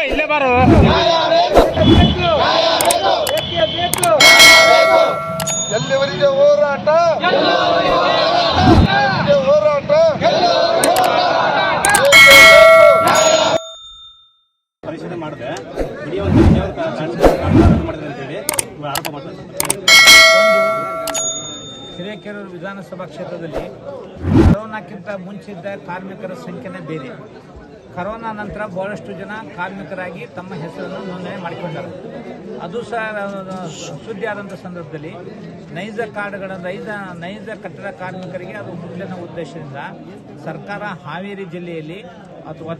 ಇಲ್ಲೇ ಬಾರು ಎಲ್ಲಿವರೆಗೆ ಹೋರಾಟ ಹೋರಾಟ ಪರಿಶೀಲನೆ ಮಾಡಿದೆ ಮಾಡಿದೆ ಅಂತೇಳಿ ಆರೋಪ ಮಾಡ್ತಾರೆ. ಹಿರೇಕೆರೂರು ವಿಧಾನಸಭಾ ಕ್ಷೇತ್ರದಲ್ಲಿ ಕರೋನಾಕ್ಕಿಂತ ಮುಂಚಿದ್ದ ಕಾರ್ಮಿಕರ ಸಂಖ್ಯೆನೇ ಬೇರೆ. ಕರೋನಾ ನಂತರ ಬಹಳಷ್ಟು ಜನ ಕಾರ್ಮಿಕರಾಗಿ ತಮ್ಮ ಹೆಸರನ್ನು ನೋಂದಣಿ ಮಾಡಿಕೊಂಡರು. ಅದು ಸಹ ಸುದ್ದಿ ಆದಂಥ ಸಂದರ್ಭದಲ್ಲಿ ನೈಜ ಕಟ್ಟಡ ಕಾರ್ಮಿಕರಿಗೆ ಅದು ಮುಖ್ಯನ ಉದ್ದೇಶದಿಂದ ಸರ್ಕಾರ ಹಾವೇರಿ ಜಿಲ್ಲೆಯಲ್ಲಿ ಅಥವಾ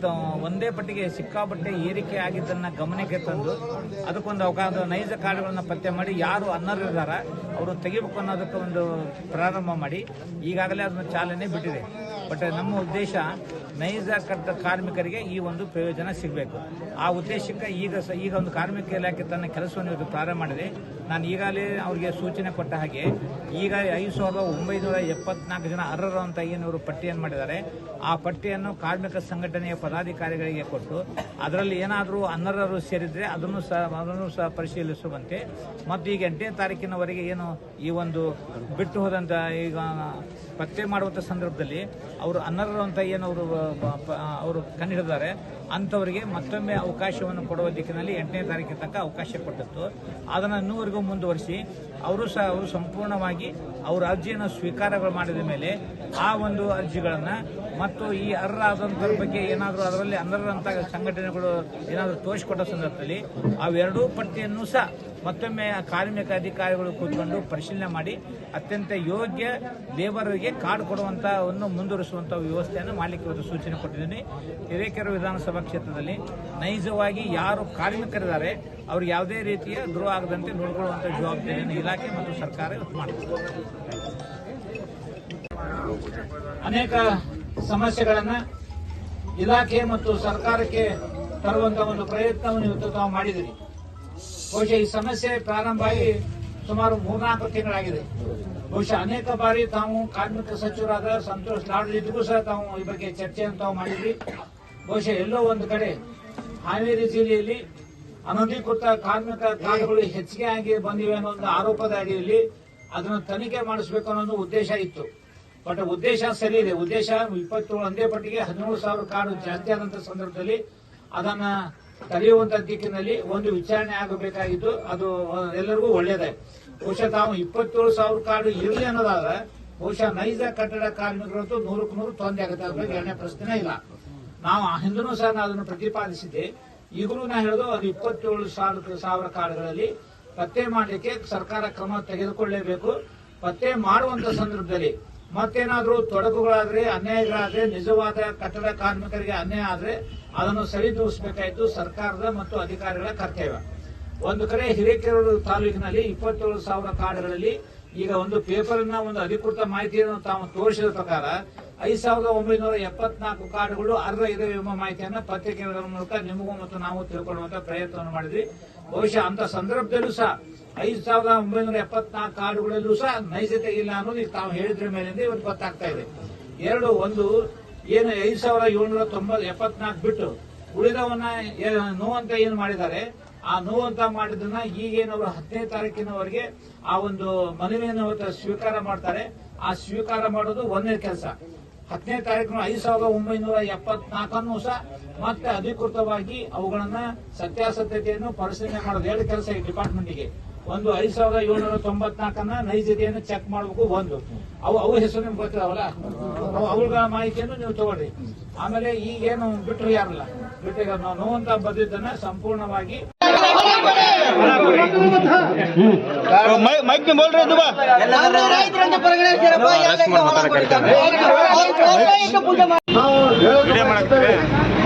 ಒಂದೇ ಪಟ್ಟಿಗೆ ಸಿಕ್ಕಾಪಟ್ಟೆ ಏರಿಕೆ ಆಗಿದ್ದನ್ನು ಗಮನಕ್ಕೆ ತಂದು ಅದಕ್ಕೊಂದು ಅವಕಾಶ ನೈಜ ಕಾರ್ಡ್ಗಳನ್ನು ಪತ್ತೆ ಮಾಡಿ ಯಾರು ಅನರ್ಹರಿದ್ದಾರ ಅವರು ತೆಗಿಬೇಕು ಅನ್ನೋದಕ್ಕೆ ಒಂದು ಪ್ರಾರಂಭ ಮಾಡಿ ಈಗಾಗಲೇ ಅದನ್ನು ಚಾಲನೆ ಬಿಟ್ಟಿದೆ. ಬಟ್ ನಮ್ಮ ಉದ್ದೇಶ ನೈಜ ಕಟ್ಟಡ ಕಾರ್ಮಿಕರಿಗೆ ಈ ಒಂದು ಪ್ರಯೋಜನ ಸಿಗಬೇಕು. ಆ ಉದ್ದೇಶಕ್ಕೆ ಈಗ ಒಂದು ಕಾರ್ಮಿಕ ಇಲಾಖೆ ತನ್ನ ಕೆಲಸವನ್ನು ಇವತ್ತು ಪ್ರಾರಂಭ ಮಾಡಿದೆ. ನಾನು ಈಗಾಗಲೇ ಅವರಿಗೆ ಸೂಚನೆ ಕೊಟ್ಟ ಹಾಗೆ ಈಗ 5974 ಜನ ಅರ್ಹರು ಅಂತ ಏನವರು ಪಟ್ಟಿಯನ್ನು ಮಾಡಿದ್ದಾರೆ. ಆ ಪಟ್ಟಿಯನ್ನು ಕಾರ್ಮಿಕ ಸಂಘಟನೆಯ ಪದಾಧಿಕಾರಿಗಳಿಗೆ ಕೊಟ್ಟು ಅದರಲ್ಲಿ ಏನಾದರೂ ಅನರ್ಹರು ಸೇರಿದರೆ ಅದನ್ನು ಸಹ ಪರಿಶೀಲಿಸುವಂತೆ ಮತ್ತು ಈಗ 8ನೇ ತಾರೀಕಿನವರೆಗೆ ಏನು ಈ ಒಂದು ಬಿಟ್ಟು ಹೋದಂಥ ಈಗ ಪತ್ತೆ ಮಾಡುವಂಥ ಸಂದರ್ಭದಲ್ಲಿ ಅವರು ಅನರ್ಹರು ಅಂತ ಏನು ಅವರು ಕಂಡುಹಿಡಿದಾರೆ ಅಂಥವರಿಗೆ ಮತ್ತೊಮ್ಮೆ ಅವಕಾಶವನ್ನು ಕೊಡುವ ದಿಕ್ಕಿನಲ್ಲಿ 8ನೇ ತಾರೀಕಿನ ತನಕ ಅವಕಾಶ ಕೊಟ್ಟಿತ್ತು. ಅದನ್ನು ಇನ್ನೂವರೆಗೂ ಮುಂದುವರಿಸಿ ಅವರು ಸಂಪೂರ್ಣವಾಗಿ ಅವರ ಅರ್ಜಿಯನ್ನು ಸ್ವೀಕಾರಗಳು ಮಾಡಿದ ಮೇಲೆ ಆ ಒಂದು ಅರ್ಜಿಗಳನ್ನು ಮತ್ತು ಈ ಅರ್ಹ ಆದಂಥರ ಬಗ್ಗೆ ಏನಾದರೂ ಅದರಲ್ಲಿ ಅನರ್ಹರಂಥ ಸಂಘಟನೆಗಳು ಏನಾದರೂ ತೋರಿಸಿಕೊಟ್ಟ ಸಂದರ್ಭದಲ್ಲಿ ಅವೆರಡೂ ಪಟ್ಟಿಯನ್ನು ಸಹ ಮತ್ತೊಮ್ಮೆ ಕಾರ್ಮಿಕ ಅಧಿಕಾರಿಗಳು ಕೂತ್ಕೊಂಡು ಪರಿಶೀಲನೆ ಮಾಡಿ ಅತ್ಯಂತ ಯೋಗ್ಯ ಲೇಬರ್ಗೆ ಕಾರ್ಡ್ ಕೊಡುವಂಥ ಒಂದು ಮುಂದುವರಿಸುವಂಥ ವ್ಯವಸ್ಥೆಯನ್ನು ಮಾಡಲಿಕ್ಕೆ ಒಂದು ಸೂಚನೆ ಕೊಟ್ಟಿದ್ದೀನಿ. ಹಿರೇಕೆರೂರು ವಿಧಾನಸಭಾ ಕ್ಷೇತ್ರದಲ್ಲಿ ನೈಜವಾಗಿ ಯಾರು ಕಾರ್ಮಿಕರಿದ್ದಾರೆ ಅವ್ರಿಗೆ ಯಾವುದೇ ರೀತಿಯ ದ್ರೋಹ ಆಗದಂತೆ ನೋಡಿಕೊಳ್ಳುವಂಥ ಜವಾಬ್ದಾರಿಯನ್ನು ಇಲಾಖೆ ಮತ್ತು ಸರ್ಕಾರ ಮಾಡುತ್ತದೆ. ಅನೇಕ ಸಮಸ್ಯೆಗಳನ್ನು ಇಲಾಖೆ ಮತ್ತು ಸರ್ಕಾರಕ್ಕೆ ತರುವಂತ ಒಂದು ಪ್ರಯತ್ನವನ್ನು ಇವತ್ತು ತಾವು ಮಾಡಿದಿರಿ. ಬಹುಶಃ ಈ ಸಮಸ್ಯೆ ಪ್ರಾರಂಭ ಆಗಿ ಸುಮಾರು 3-4 ತಿಂಗಳಾಗಿದೆ. ಬಹುಶಃ ಅನೇಕ ಬಾರಿ ತಾವು ಕಾರ್ಮಿಕ ಸಚಿವರಾದ ಸಂತೋಷ್ ಲಾಡ್ ಜೊತೆಗೂ ಸಹ ತಾವು ಈ ಬಗ್ಗೆ ಚರ್ಚೆಯನ್ನು ತಾವು ಮಾಡಿದ್ರಿ. ಬಹುಶಃ ಎಲ್ಲೋ ಒಂದು ಕಡೆ ಹಾವೇರಿ ಜಿಲ್ಲೆಯಲ್ಲಿ ಅನಧಿಕೃತ ಕಾರ್ಮಿಕ ಕಾರ್ಡ್ಗಳು ಹೆಚ್ಚಿಗೆ ಆಗಿ ಬಂದಿವೆ ಅನ್ನೋ ಒಂದು ಆರೋಪದ ಅಡಿಯಲ್ಲಿ ಅದನ್ನು ತನಿಖೆ ಮಾಡಿಸಬೇಕು ಅನ್ನೋ ಉದ್ದೇಶ ಇತ್ತು. ಬಟ್ ಉದ್ದೇಶ ಸರಿ ಇದೆ. ಉದ್ದೇಶ 27 ಒಂದೇ ಪಟ್ಟಿಗೆ 17,000 ಕಾರ್ಡ್ ಜಾಸ್ತಿ ಆದಂತ ಸಂದರ್ಭದಲ್ಲಿ ಅದನ್ನ ತಡೆಯುವಂತ ದಿಕ್ಕಿನಲ್ಲಿ ಒಂದು ವಿಚಾರಣೆ ಆಗಬೇಕಾಗಿತ್ತು. ಅದು ಎಲ್ಲರಿಗೂ ಒಳ್ಳೇದೇ. ಬಹುಶಃ ತಾವು 27,000 ಕಾರ್ಡ್ ಇರಲಿ ಅನ್ನೋದಾದ್ರೆ ಬಹುಶಃ ನೈಜ ಕಟ್ಟಡ ಕಾರ್ಮಿಕರಂತೂ 100ಕ್ಕೆ 100 ತೊಂದರೆ ಆಗುತ್ತೆ. ಅದ್ರ ಬಗ್ಗೆ ಎರಡನೇ ಪ್ರಶ್ನೆ ಇಲ್ಲ. ನಾವು ಹಿಂದೂ ಸಹ ಅದನ್ನು ಪ್ರತಿಪಾದಿಸಿದ್ದೆ. ಈಗಲೂ ನಾ ಹೇಳೋದು ಅದು 27,000 ಕಾರ್ಡ್ಗಳಲ್ಲಿ ಪತ್ತೆ ಮಾಡಲಿಕ್ಕೆ ಸರ್ಕಾರ ಕ್ರಮ ತೆಗೆದುಕೊಳ್ಳಲೇಬೇಕು. ಪತ್ತೆ ಮಾಡುವಂತ ಸಂದರ್ಭದಲ್ಲಿ ಮತ್ತೇನಾದ್ರೂ ತೊಡಕುಗಳಾದ್ರೆ ಅನ್ಯಾಯಗಳಾದ್ರೆ ನಿಜವಾದ ಕಟ್ಟಡ ಕಾರ್ಮಿಕರಿಗೆ ಅನ್ಯಾಯ ಆದ್ರೆ ಅದನ್ನು ಸರಿದೂಗಿಸಬೇಕಾಯಿತು ಸರ್ಕಾರದ ಮತ್ತು ಅಧಿಕಾರಿಗಳ ಕರ್ತವ್ಯ. ಒಂದು ಕಡೆ ಹಿರೇಕೆರೂರು ತಾಲೂಕಿನಲ್ಲಿ 27,000 ಕಾರ್ಡ್ಗಳಲ್ಲಿ ಈಗ ಒಂದು ಪೇಪರ್ನ ಒಂದು ಅಧಿಕೃತ ಮಾಹಿತಿಯನ್ನು ತಾವು ತೋರಿಸಿದ ಪ್ರಕಾರ 5,974 ಕಾರ್ಡ್ಗಳು ಅರ್ಹ ಇದೆ ಎಂಬ ಮಾಹಿತಿಯನ್ನು ಪತ್ರಿಕೆಗಳ ಮೂಲಕ ನಿಮಗೂ ಮತ್ತು ನಾವು ತಿಳ್ಕೊಳ್ಳುವಂತ ಪ್ರಯತ್ನವನ್ನು ಮಾಡಿದ್ವಿ. ಬಹುಶಃ ಅಂತ ಸಂದರ್ಭದಲ್ಲೂ ಸಹ 5,974 ಕಾರ್ಡ್ಗಳಲ್ಲೂ ಸಹ ನೈಜತೆ ಇಲ್ಲ ಅನ್ನೋದು ಈಗ ತಾವು ಹೇಳಿದ್ರ ಮೇಲಿಂದ ಇವತ್ತು ಗೊತ್ತಾಗ್ತಾ ಇದೆ. ಒಂದು ಏನು 5,774 ಬಿಟ್ಟು ಉಳಿದವನ್ನ ನೋವಂತ ಏನು ಮಾಡಿದ್ದಾರೆ ಆ ನೋವಂತ ಮಾಡಿದ್ದನ್ನ ಈಗೇನವರು 10ನೇ ತಾರೀಕಿನವರೆಗೆ ಆ ಒಂದು ಮನವಿಯನ್ನು ಸ್ವೀಕಾರ ಮಾಡ್ತಾರೆ. ಆ ಸ್ವೀಕಾರ ಮಾಡೋದು ಒಂದೇ ಕೆಲಸ. 10ನೇ ತಾರೀಕು 5,974 ಸಹ ಮತ್ತೆ ಅಧಿಕೃತವಾಗಿ ಅವುಗಳನ್ನ ಸತ್ಯಾಸತ್ಯತೆಯನ್ನು ಪರಿಶೀಲನೆ ಮಾಡೋದು ಎರಡು ಕೆಲಸ ಈ ಡಿಪಾರ್ಟ್ಮೆಂಟ್ಗೆ. ಒಂದು 5,794 ನೈಜತೆಯನ್ನು ಚೆಕ್ ಮಾಡಬೇಕು. ಅವು ಹೆಸರು ನಿಮ್ಗೆ ಗೊತ್ತಿದಾವಲ್ಲ, ಅವುಗಳ ಮಾಹಿತಿಯನ್ನು ನೀವು ತಗೊಳ್ರಿ. ಆಮೇಲೆ ಈಗೇನು ಬಿಟ್ಟರು ಯಾರಲ್ಲ ಬಿಟ್ಟು ನಾವು ನೋವಂತ ಬದಿದ್ದನ್ನ ಸಂಪೂರ್ಣವಾಗಿ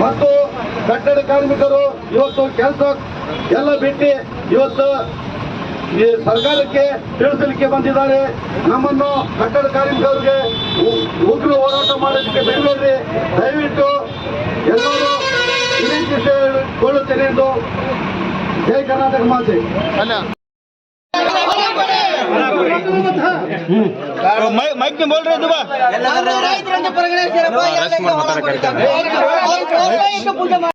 ಮತ್ತು ಕಟ್ಟಡ ಕಾರ್ಮಿಕರು ಇವತ್ತು ಕೆಲಸ ಎಲ್ಲ ಬಿಟ್ಟು ಇವತ್ತು ಈ ಸರ್ಕಾರಕ್ಕೆ ತಿಳಿಸಲಿಕ್ಕೆ ಬಂದಿದ್ದಾರೆ. ನಮ್ಮನ್ನು ಕಟ್ಟಡ ಕಾರ್ಮಿಕರಿಗೆ ಉಗ್ರ ಹೋರಾಟ ಮಾಡೋದಕ್ಕೆ ಬೆಂಗಳೂರಿ ದಯವಿಟ್ಟು ಎಲ್ಲರೂ ವಿನಂತಿಸಿಕೊಳ್ಳುತ್ತೇನೆ ಎಂದು ಜೈ ಕರ್ನಾಟಕ ಮಾತೆ. माइक में बोल रहे दुबा ರೈತರಂತ ಪರಿಗಣಿಸಿರಪ್ಪ